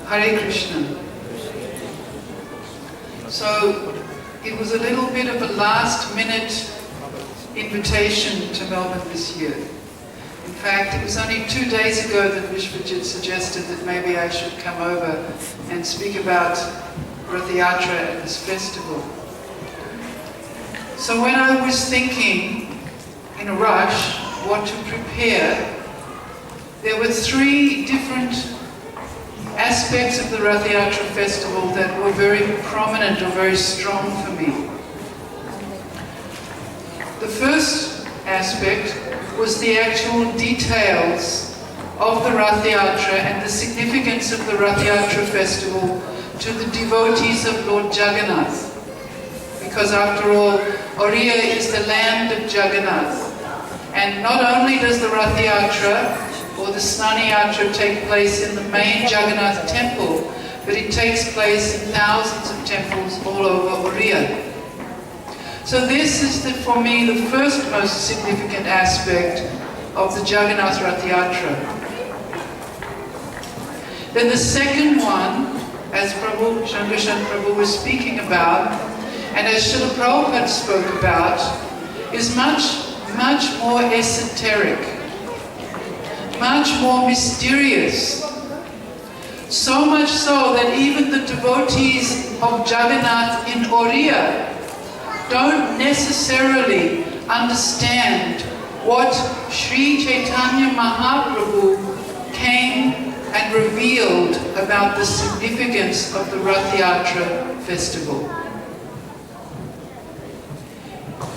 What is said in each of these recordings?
Hare Krishna. So it was a little bit of a last-minute invitation to Melbourne this year. In fact, it was only 2 days ago that Vishwajit suggested that maybe I should come over and speak about Ratha Yatra at this festival. So when I was thinking, in a rush, what to prepare, there were 3 different aspects of the Ratha Yatra festival that were very prominent or very strong for me. The first aspect was the actual details of the Ratha Yatra and the significance of the Ratha Yatra festival to the devotees of Lord Jagannath. Because after all, Oriya is the land of Jagannath. And not only does the Ratha Yatra or the Snani Yatra take place in the main Jagannath temple, but it takes place in thousands of temples all over Oriya. So this is, for me, the first most significant aspect of the Jagannath Ratha Yatra. Then the second one, as Shankarshan Prabhu was speaking about, and as Srila Prabhupada spoke about, is much more esoteric, much more mysterious. So much so that even the devotees of Jagannath in Oriya don't necessarily understand what Sri Chaitanya Mahaprabhu came and revealed about the significance of the Ratha Yatra festival.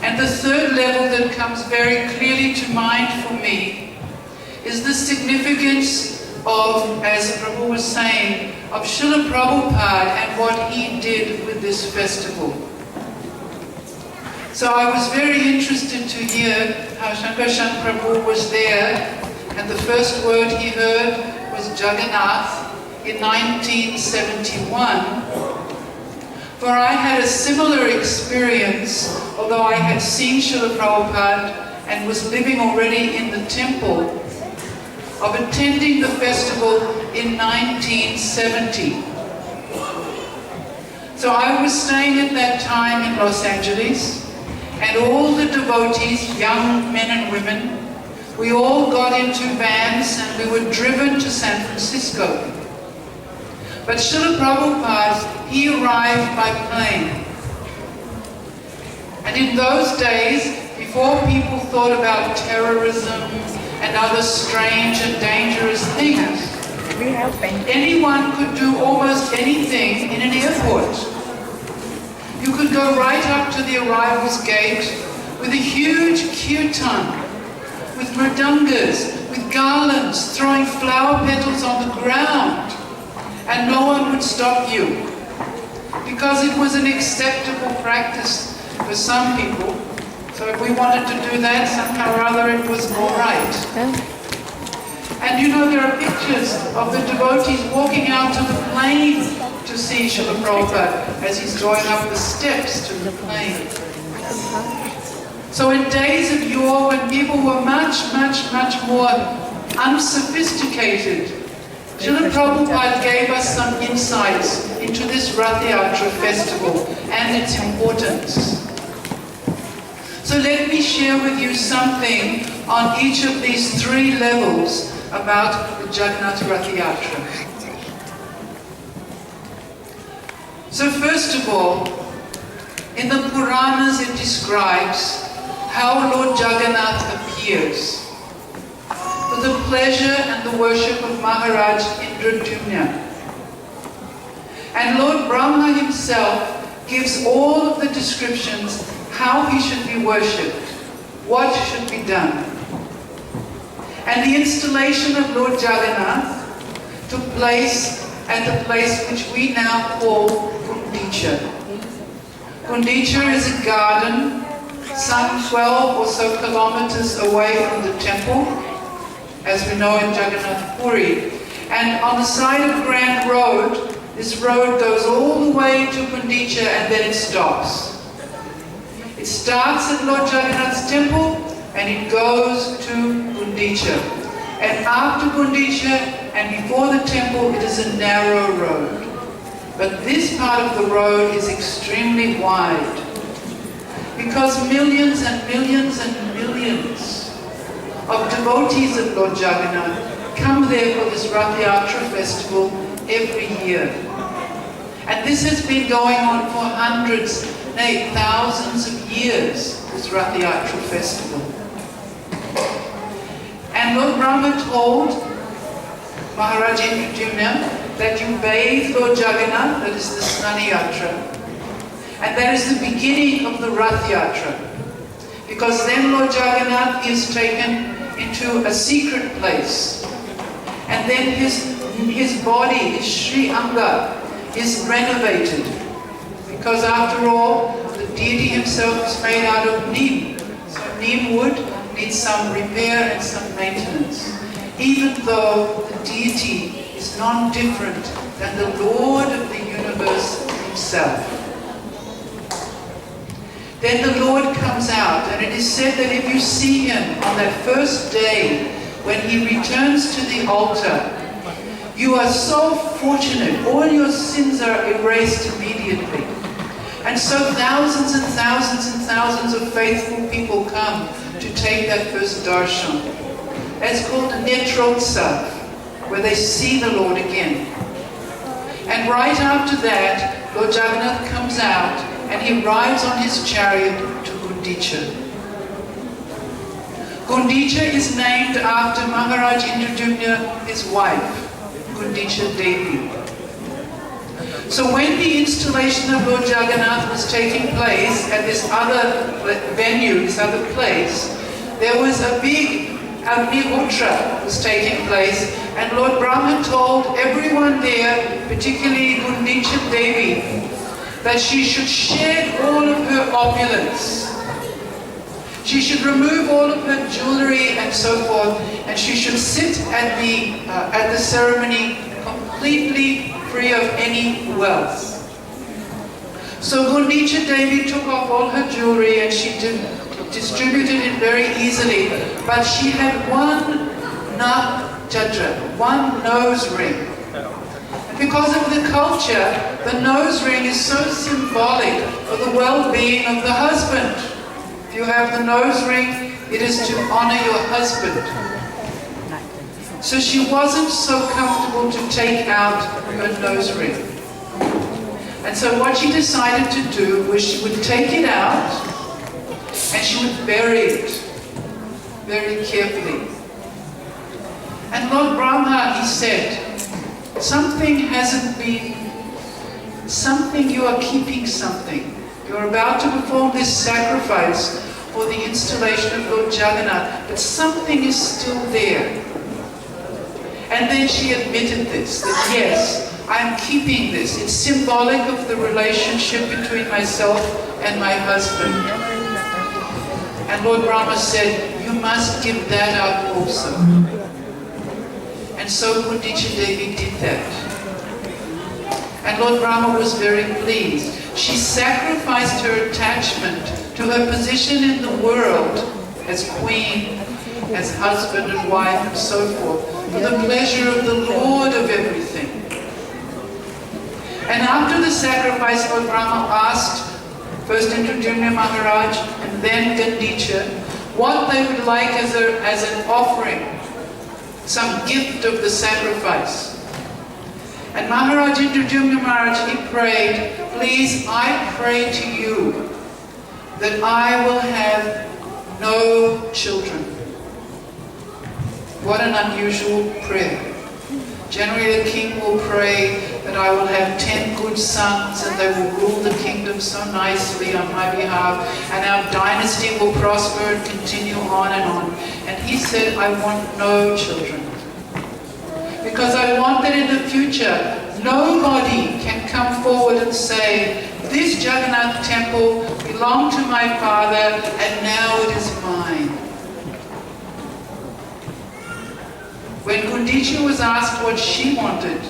And the third level that comes very clearly to mind for me is the significance of, as Prabhu was saying, of Srila Prabhupada and what he did with this festival. So I was very interested to hear how Shankarshan Prabhu was there, and the first word he heard was Jagannath in 1971. For I had a similar experience, although I had seen Srila Prabhupada and was living already in the temple, of attending the festival in 1970. So I was staying at that time in Los Angeles, and all the devotees, young men and women, we all got into vans and we were driven to San Francisco. But Srila Prabhupada, he arrived by plane. And in those days, before people thought about terrorism and other strange and dangerous things, anyone could do almost anything in an airport. You could go right up to the arrivals gate with a huge kirtan, with mridangas, with garlands, throwing flower petals on the ground, and no one would stop you, because it was an acceptable practice for some people. So if we wanted to do that, somehow or other it was all right. And you know, there are pictures of the devotees walking out to the plane to see Srila Prabhupada as he's going up the steps to the plane. So in days of yore, when people were much more unsophisticated, Srila Prabhupada gave us some insights into this Ratha Yatra festival and its importance. So let me share with you something on each of these 3 levels about the Jagannath Ratha Yatra. So first of all, in the Puranas it describes how Lord Jagannath appears for the pleasure and the worship of Maharaj Indradyumna. And Lord Brahma himself gives all of the descriptions how he should be worshipped, what should be done. And the installation of Lord Jagannath took place at the place which we now call Gundicha. Gundicha is a garden some 12 or so kilometers away from the temple, as we know in Jagannath Puri. And on the side of Grand Road, this road goes all the way to Gundicha and then it stops. It starts at Lord Jagannath's temple and it goes to Gundicha. And after Gundicha, and before the temple it is a narrow road. But this part of the road is extremely wide, because millions and millions and millions of devotees of Lord Jagannath come there for this Ratha Yatra festival every year. And this has been going on for hundreds, nay, thousands of years, this Ratha Yatra festival. And Lord Brahma told Maharaj Indradyumna that you bathe Lord Jagannath, that is the Snani Yatra, and that is the beginning of the Ratha Yatra, because then Lord Jagannath is taken into a secret place, and then his body, his Sri Anga, is renovated, because after all, the deity himself is made out of neem, so neem wood needs some repair and some maintenance, even though the deity is non-different than the Lord of the universe himself. Then the Lord comes out, and it is said that if you see him on that first day when he returns to the altar, you are so fortunate, all your sins are erased immediately. And so thousands and thousands and thousands of faithful people come to take that first darshan. It's called a netrotsav, where they see the Lord again. And right after that, Lord Jagannath comes out and he rides on his chariot to Gundicha. Gundicha is named after Maharaj Indradyumna, his wife, Gundicha Devi. So when the installation of Lord Jagannath was taking place at this other venue, this other place, there was a big Agni-Hotra was taking place, and Lord Brahma told everyone there, particularly Gundicha Devi, that she should shed all of her opulence. She should remove all of her jewelry and so forth, and she should sit at the ceremony completely free of any wealth. So Gundicha Devi took off all her jewelry and she distributed it very easily, but she had one nak chadra, one nose ring. And because of the culture, the nose ring is so symbolic for the well-being of the husband. If you have the nose ring, it is to honor your husband. So she wasn't so comfortable to take out her nose ring. And so what she decided to do was she would take it out and she would bury it very carefully. And Lord Brahma, he said, something hasn't been, you are keeping something. You're about to perform this sacrifice for the installation of Lord Jagannath, but something is still there. And then she admitted this, that yes, I'm keeping this. It's symbolic of the relationship between myself and my husband. And Lord Brahma said, you must give that up also. And so Gundicha Devi did that. And Lord Brahma was very pleased. She sacrificed her attachment to her position in the world as queen, as husband and wife and so forth, for the pleasure of the Lord of everything. And after the sacrifice, Lord Brahma asked first Indradyumna Maharaj and then Gundicha what they would like as an offering, some gift of the sacrifice. And Maharaj Indradyumna Maharaj, he prayed, please, I pray to you that I will have no children. What an unusual prayer. Generally a king will pray that I will have 10 good sons and they will rule the kingdom so nicely on my behalf and our dynasty will prosper and continue on and on. And he said, I want no children. Because I want that in the future, nobody can come forward and say, this Jagannath temple belonged to my father and now it is mine. When Gundicha was asked what she wanted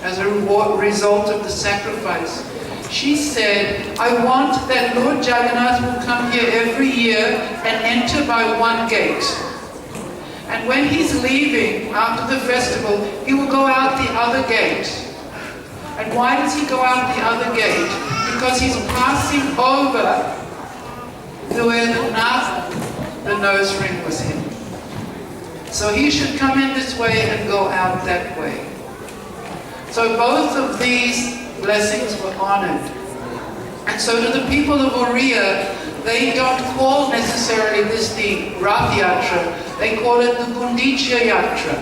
as a result of the sacrifice, she said, I want that Lord Jagannath will come here every year and enter by one gate. And when he's leaving after the festival, he will go out the other gate. And why does he go out the other gate? Because he's passing over where the nose ring was hidden. So he should come in this way and go out that way. So both of these blessings were honored. And so to the people of Oriya, they don't call necessarily this the Ratha Yatra, they call it the Gundicha Yatra,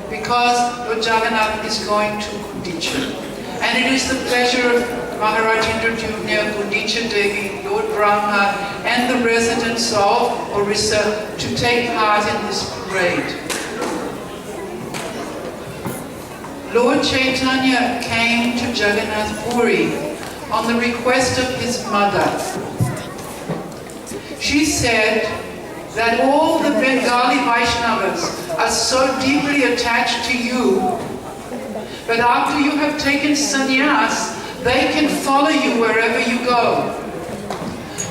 because Lord Jagannath is going to Gundicha. And it is the pleasure of Maharaj Indradyumna, Gundicha Devi, Lord Brahma, and the residents of Orissa to take part in this parade. Lord Chaitanya came to Jagannath Puri on the request of his mother. She said that all the Bengali Vaishnavas are so deeply attached to you, but after you have taken sannyas, they can follow you wherever you go.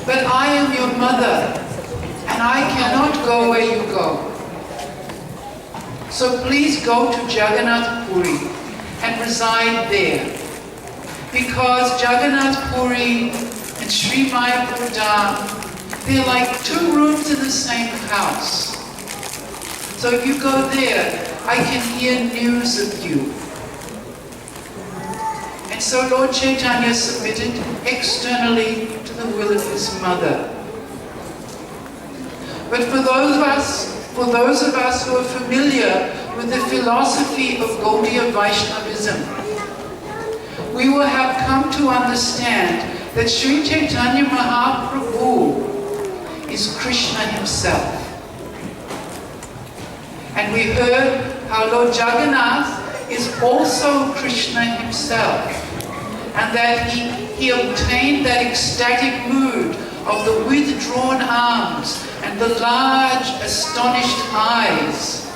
But I am your mother, and I cannot go where you go. So please go to Jagannath Puri and reside there. Because Jagannath Puri and Sri Mayapur Dham, they're like two rooms in the same house. So if you go there, I can hear news of you. And so Lord Chaitanya submitted externally to the will of his mother. But for those of us who are familiar with the philosophy of Gaudiya Vaishnavism, we will have come to understand that Sri Chaitanya Mahaprabhu is Krishna himself. And we heard how Lord Jagannath is also Krishna himself, and that he obtained that ecstatic mood of the withdrawn arms and the large astonished eyes,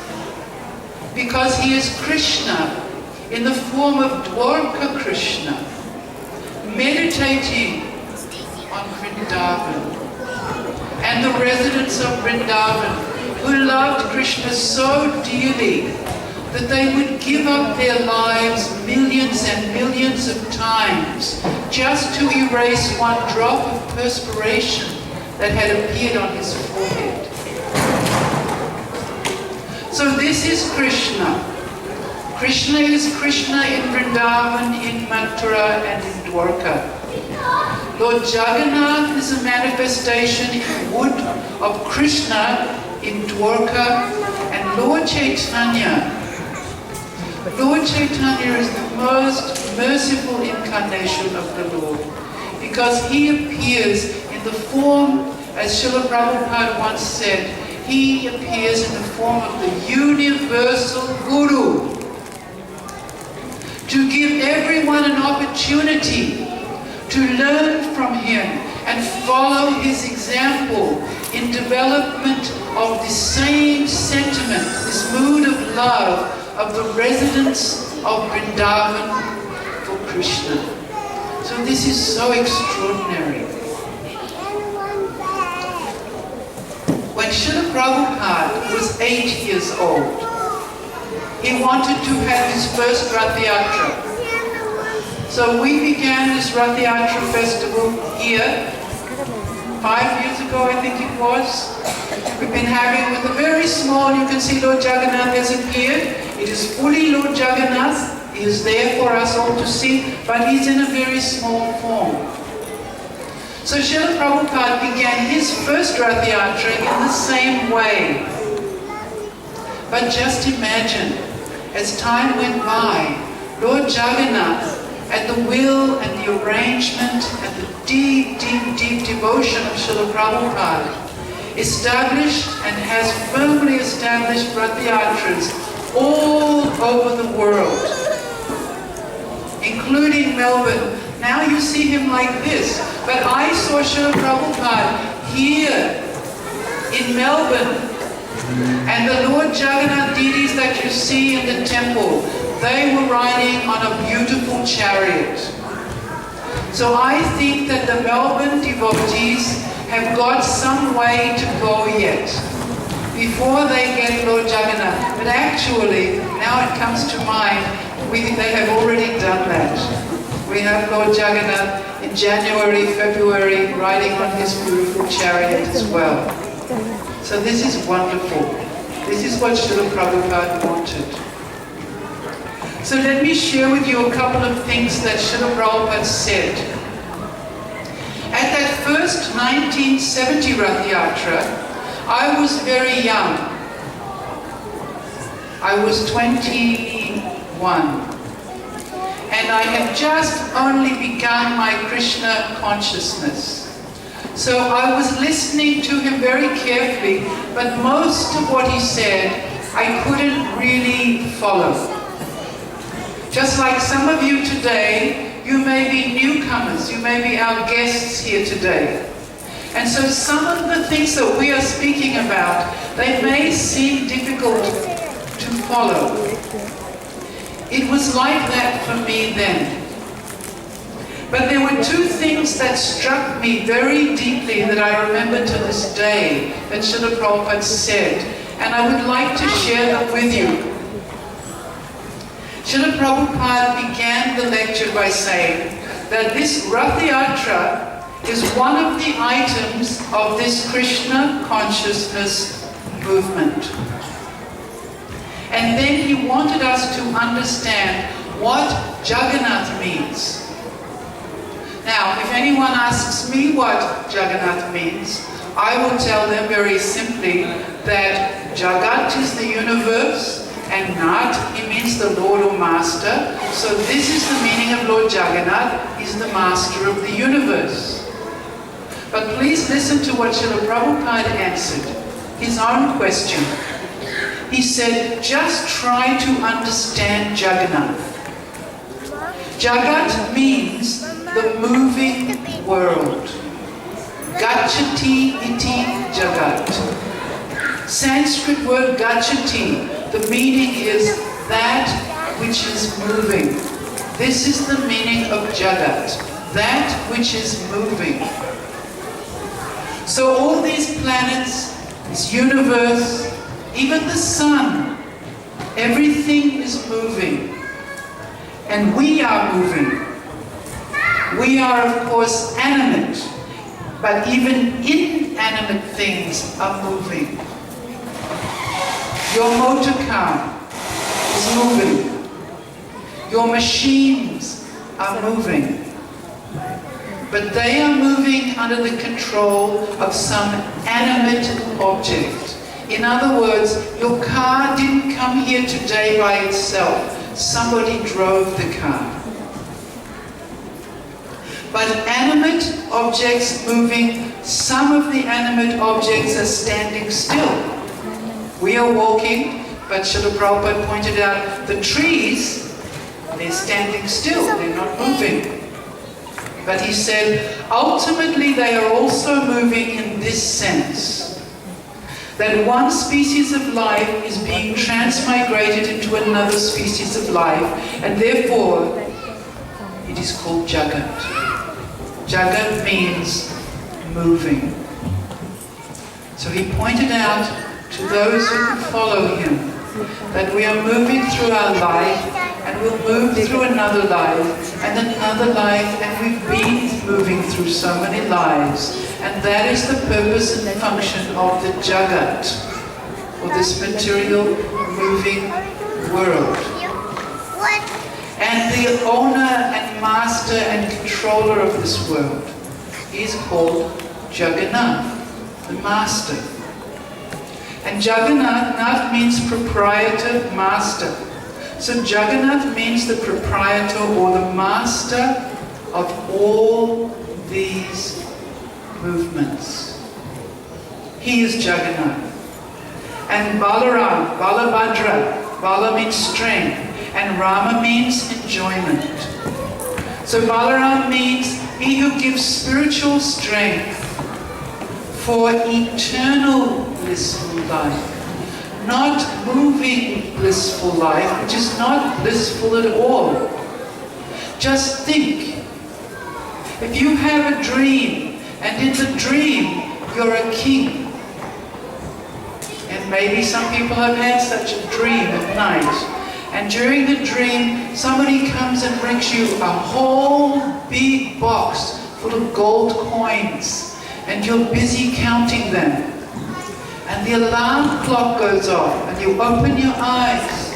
because he is Krishna in the form of Dwarka Krishna, meditating on Vrindavan. And the residents of Vrindavan, who loved Krishna so dearly that they would give up their lives millions and millions of times just to erase one drop of perspiration that had appeared on his forehead. So this is Krishna. Krishna is Krishna in Vrindavan, in Mathura, and in Dwarka. Lord Jagannath is a manifestation in wood of Krishna in Dwarka, and Lord Chaitanya is the most merciful incarnation of the Lord, because he appears in the form, as Srila Prabhupada once said, he appears in the form of the universal Guru, to give everyone an opportunity to learn from him and follow his example in development of the same sentiment, this mood of love of the residents of Vrindavan for Krishna. So this is so extraordinary. When Srila Prabhupada was 8 years old, he wanted to have his first Ratha Yatra. So we began this Ratha Yatra festival here 5 years ago, I think it was. We've been having with a very small, you can see Lord Jagannath has appeared. It is fully Lord Jagannath. He is there for us all to see, but he's in a very small form. So Srila Prabhupada began his first Ratha Yatra in the same way. But just imagine, as time went by, Lord Jagannath, at the will and the arrangement and the deep, deep, deep devotion of Srila Prabhupada, established and has firmly established Ratha Yatras all over the world, including Melbourne. Now you see him like this, but I saw Srila Prabhupada here in Melbourne, and the Lord Jagannath deities that you see in the temple, they were riding on a beautiful chariot. So I think that the Melbourne devotees have got some way to go yet. before they get Lord Jagannath. But actually, now it comes to mind, they have already done that. We have Lord Jagannath in January, February, riding on his beautiful chariot as well. So this is wonderful. This is what Srila Prabhupada wanted. So let me share with you a couple of things that Srila Prabhupada said. At that first 1970 Ratha Yatra, I was very young. I was 21. And I had just only begun my Krishna consciousness. So I was listening to him very carefully, but most of what he said, I couldn't really follow. Just like some of you today, you may be newcomers, you may be our guests here today. And so some of the things that we are speaking about, they may seem difficult to follow. It was like that for me then. But there were two things that struck me very deeply that I remember to this day that Srila Prabhupada said, and I would like to share them with you. Srila Prabhupada began the lecture by saying that this Ratha Yatra is one of the items of this Krishna consciousness movement. And then he wanted us to understand what Jagannath means. Now, if anyone asks me what Jagannath means, I will tell them very simply that Jagat is the universe, and Nath, he means the Lord or Master. So this is the meaning of Lord Jagannath, he's the Master of the universe. But please listen to what Srila Prabhupada answered, his own question. He said, just try to understand Jagannath. Jagat means the moving world. Gachati iti Jagat. Sanskrit word Gachati, the meaning is that which is moving. This is the meaning of Jagat, that which is moving. So all these planets, this universe, even the sun, everything is moving. And we are moving. We are, of course, animate, but even inanimate things are moving. Your motor car is moving. Your machines are moving. But they are moving under the control of some animate object. In other words, your car didn't come here today by itself. Somebody drove the car. But animate objects moving, some of the animate objects are standing still. We are walking, but Srila Prabhupada pointed out the trees, they're standing still, they're not moving. But he said, ultimately they are also moving in this sense, that one species of life is being transmigrated into another species of life, and therefore it is called Jagat. Jagat means moving. So he pointed out to those who could follow him that we are moving through our life, and we'll move through another life, and another life, and we've been moving through so many lives. And that is the purpose and function of the Jagat, or this material moving world. And the owner and master and controller of this world is called Jagannath, the master. And Jagannath means proprietor, master. So Jagannath means the proprietor or the master of all these movements. He is Jagannath. And Balaram, Balabhadra, Bala means strength, and Rama means enjoyment. So Balaram means he who gives spiritual strength for eternal blissful life, not moving blissful life, which is not blissful at all. Just think, if you have a dream, and in the dream you're a king, and And maybe some people have had such a dream at night. And during the dream, somebody comes and brings you a whole big box full of gold coins. And you're busy counting them. And the alarm clock goes off and you open your eyes.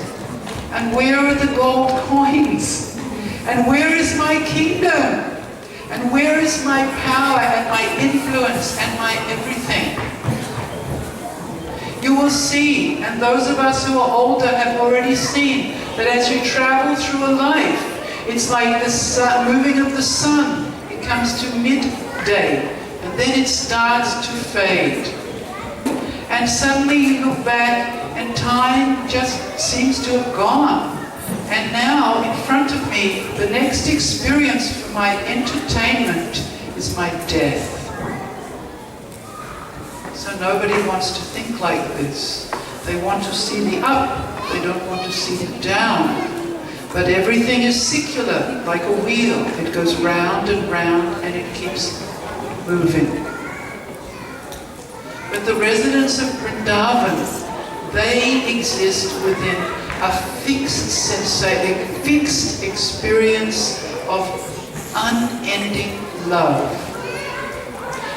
And where are the gold coins? And where is my kingdom? And where is my power and my influence and my everything? You will see, and those of us who are older have already seen, that as you travel through a life, it's like the moving of the sun. It comes to midday, and then it starts to fade. And suddenly you look back, and time just seems to have gone. And now, in front of me, the next experience for my entertainment is my death. So nobody wants to think like this. They want to see the up, they don't want to see the down. But everything is circular, like a wheel. It goes round and round, and it keeps moving. But the residents of Vrindavan, they exist within a fixed experience of unending love.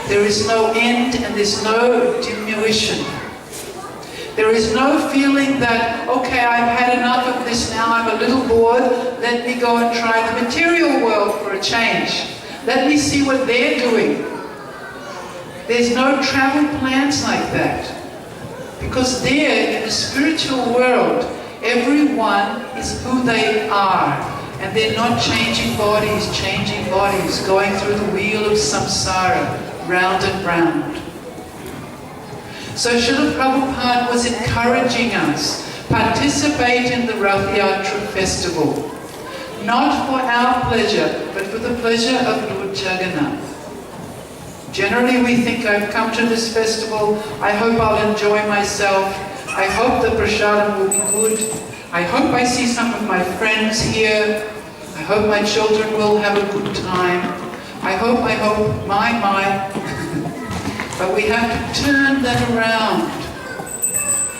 There is no end and there's no diminution. There is no feeling that, okay, I've had enough of this now, I'm a little bored, let me go and try the material world for a change. Let me see what they're doing. There's no travel plans like that. Because there, in the spiritual world, everyone is who they are. And they're not changing bodies, going through the wheel of samsara, round and round. So Srila Prabhupada was encouraging us, participate in the Ratha Yatra festival. Not for our pleasure, but for the pleasure of Lord Jagannath. Generally we think, I've come to this festival, I hope I'll enjoy myself, I hope the prasadam will be good, I hope I see some of my friends here, I hope my children will have a good time, I hope, my. But we have to turn that around.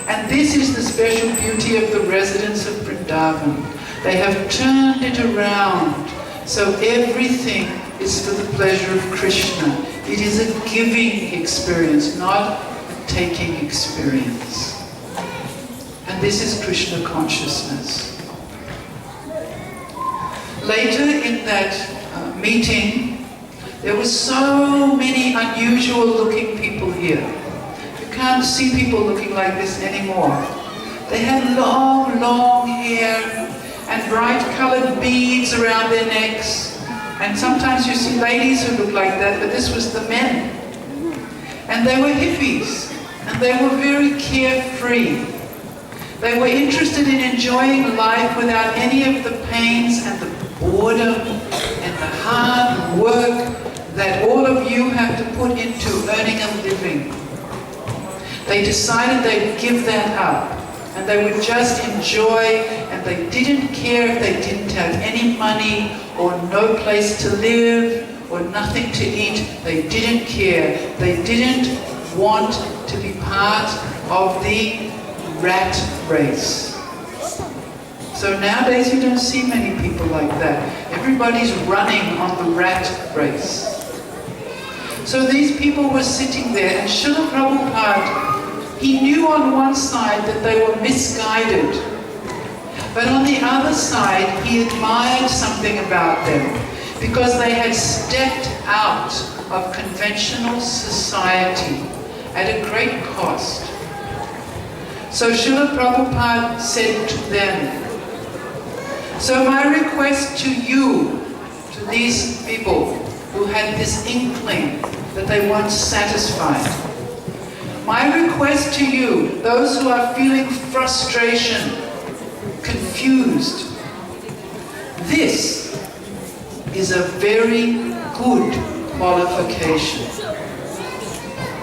And this is the special beauty of the residents of Vrindavan. They have turned it around, so everything is for the pleasure of Krishna. It is a giving experience, not a taking experience. And this is Krishna consciousness. Later in that meeting, there were so many unusual looking people here. You can't see people looking like this anymore. They had long, long hair and bright colored beads around their necks. And sometimes you see ladies who look like that, but this was the men. And they were hippies, and they were very carefree. They were interested in enjoying life without any of the pains and the boredom and the hard work that all of you have to put into earning a living. They decided they'd give that up, and they would just enjoy, and they didn't care if they didn't have any money or no place to live or nothing to eat. They didn't care. They didn't want to be part of the rat race. So nowadays you don't see many people like that. Everybody's running on the rat race. So these people were sitting there, and Srila Prabhupada, he knew on one side that they were misguided. But on the other side, he admired something about them, because they had stepped out of conventional society at a great cost. So Srila Prabhupada said to them, so my request to you, to these people who had this inkling that they weren't satisfied, my request to you, those who are feeling frustration, confused, this is a very good qualification.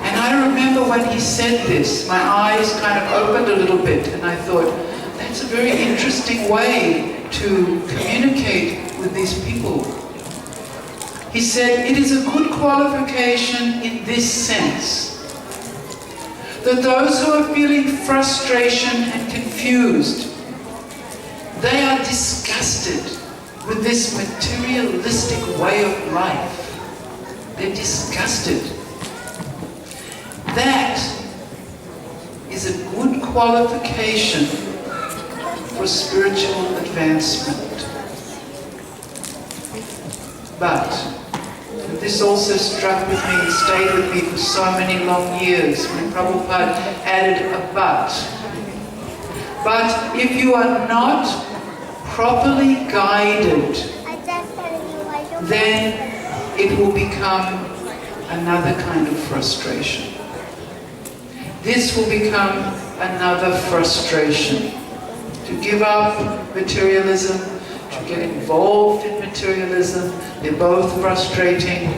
And I remember when he said this, my eyes kind of opened a little bit, and I thought, that's a very interesting way to communicate with these people. He said, it is a good qualification in this sense. that those who are feeling frustration and confused, they are disgusted with this materialistic way of life. They're disgusted. That is a good qualification for spiritual advancement. But this also struck with me and stayed with me for so many long years when Prabhupada added a but. But if you are not properly guided, then it will become another kind of frustration. This will become another frustration. To give up materialism, to get involved in materialism, they're both frustrating.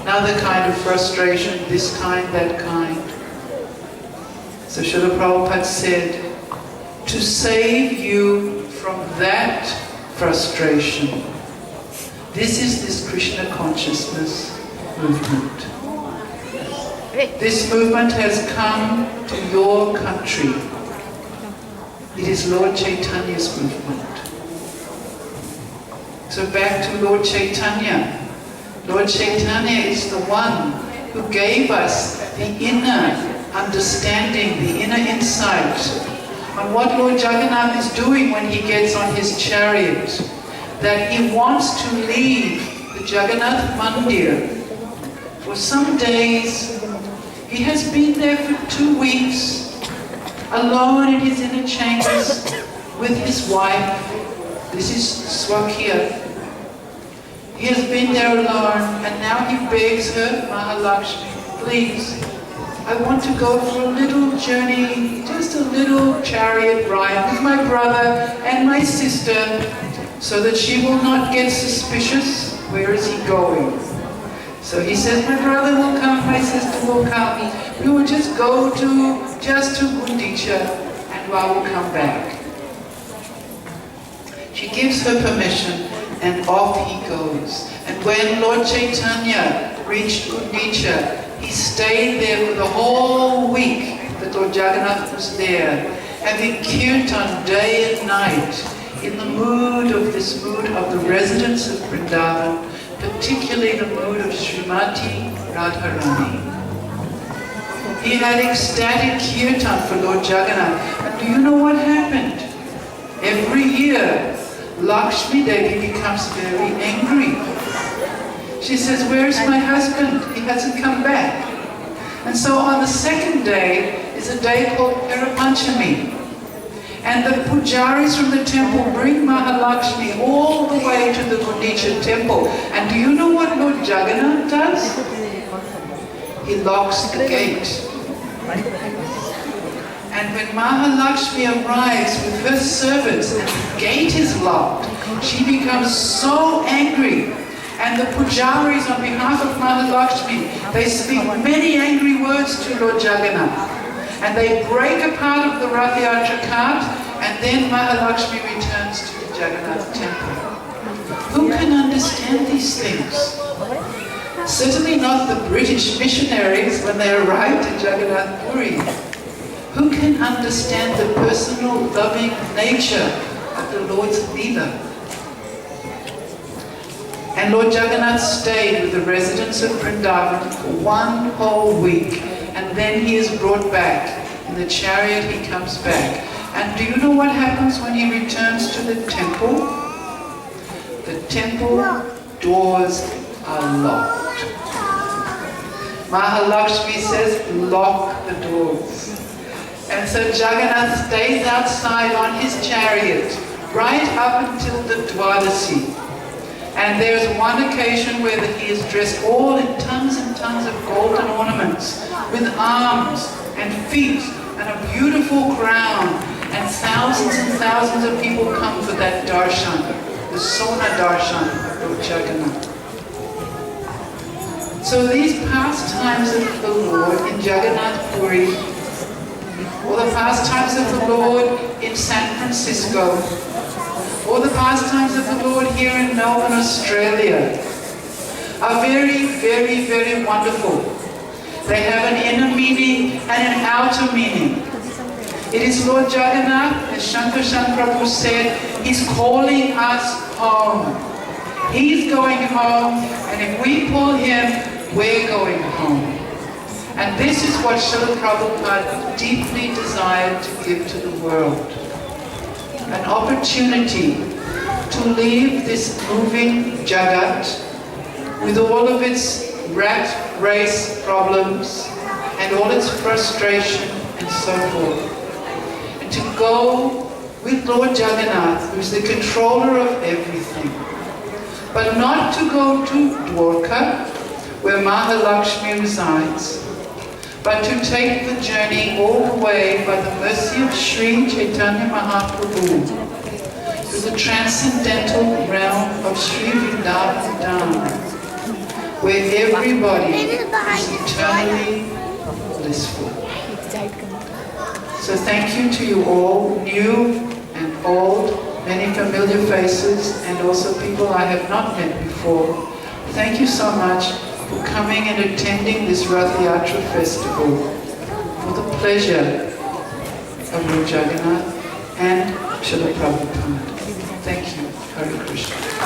Another kind of frustration, this kind, that kind. So Srila Prabhupada said, to save you from that frustration, this is this Krishna consciousness movement. This movement has come to your country. It is Lord Chaitanya's movement. So back to Lord Chaitanya. Lord Chaitanya is the one who gave us the inner understanding, the inner insight on what Lord Jagannath is doing when he gets on his chariot. That he wants to leave the Jagannath Mandir for some days. He has been there for 2 weeks, alone in his inner chambers with his wife. This is Swakya. He has been there alone, and now he begs her, Mahalakshmi, please, I want to go for a little journey, just a little chariot ride with my brother and my sister, so that she will not get suspicious. Where is he going? So he says, my brother will come, my sister will come. We will just go to Gundicha, and I will come back. She gives her permission, and off he goes. And when Lord Chaitanya reached Gundicha, he stayed there for the whole week that Lord Jagannath was there, having kirtan day and night, in the mood of the residents of Vrindavan, particularly the mood of Srimati Radharani. He had ecstatic kirtan for Lord Jagannath. And do you know what happened? Every year, Lakshmi Devi becomes very angry. She says, where's my husband? He hasn't come back. And so on the second day is a day called Parapanchami. And the pujaris from the temple bring Mahalakshmi all the way to the Gundicha temple. And do you know what Lord Jagannath does? He locks the gate. And when Mahalakshmi arrives with her servants and the gate is locked, she becomes so angry. And the pujaris on behalf of Mahalakshmi, they speak many angry words to Lord Jagannath. And they break a part of the Ratha Yatra cart, and then Mahalakshmi returns to the Jagannath temple. Who can understand these things? Certainly not the British missionaries when they arrived in Jagannath Puri. Who can understand the personal, loving nature of the Lord's Leela? And Lord Jagannath stayed with the residents of Vrindavan for 1 whole week, and then he is brought back. In the chariot he comes back. And do you know what happens when he returns to the temple? The temple doors are locked. Mahalakshmi says, lock the doors. And so Jagannath stays outside on his chariot, right up until the Dwadasi. And there's one occasion where he is dressed all in tons and tons of golden ornaments, with arms and feet and a beautiful crown, and thousands of people come for that darshan, the Sona darshan of Lord Jagannath. So these pastimes of the Lord in Jagannath Puri, or the pastimes of the Lord in San Francisco, or the pastimes of the Lord here in Melbourne, Australia, are very, very, very wonderful. They have an inner meaning and an outer meaning. It is Lord Jagannath, as Shankarshan Prabhu said, He's calling us home. He's going home, and if we pull Him, we're going home. And this is what Srila Prabhupada deeply desired to give to the world. An opportunity to leave this moving Jagat with all of its rat race problems and all its frustration and so forth. And to go with Lord Jagannath, who's the controller of everything. But not to go to Dwarka, where Mahalakshmi resides, but to take the journey all the way by the mercy of Sri Chaitanya Mahaprabhu to the transcendental realm of Sri Vrindavan Dham, where everybody is eternally blissful. So thank you to you all, new and old, many familiar faces, and also people I have not met before. Thank you so much for coming and attending this Ratha Yatra festival for the pleasure of Lord Jagannath and Srila Prabhupada. Thank you. Hare Krishna.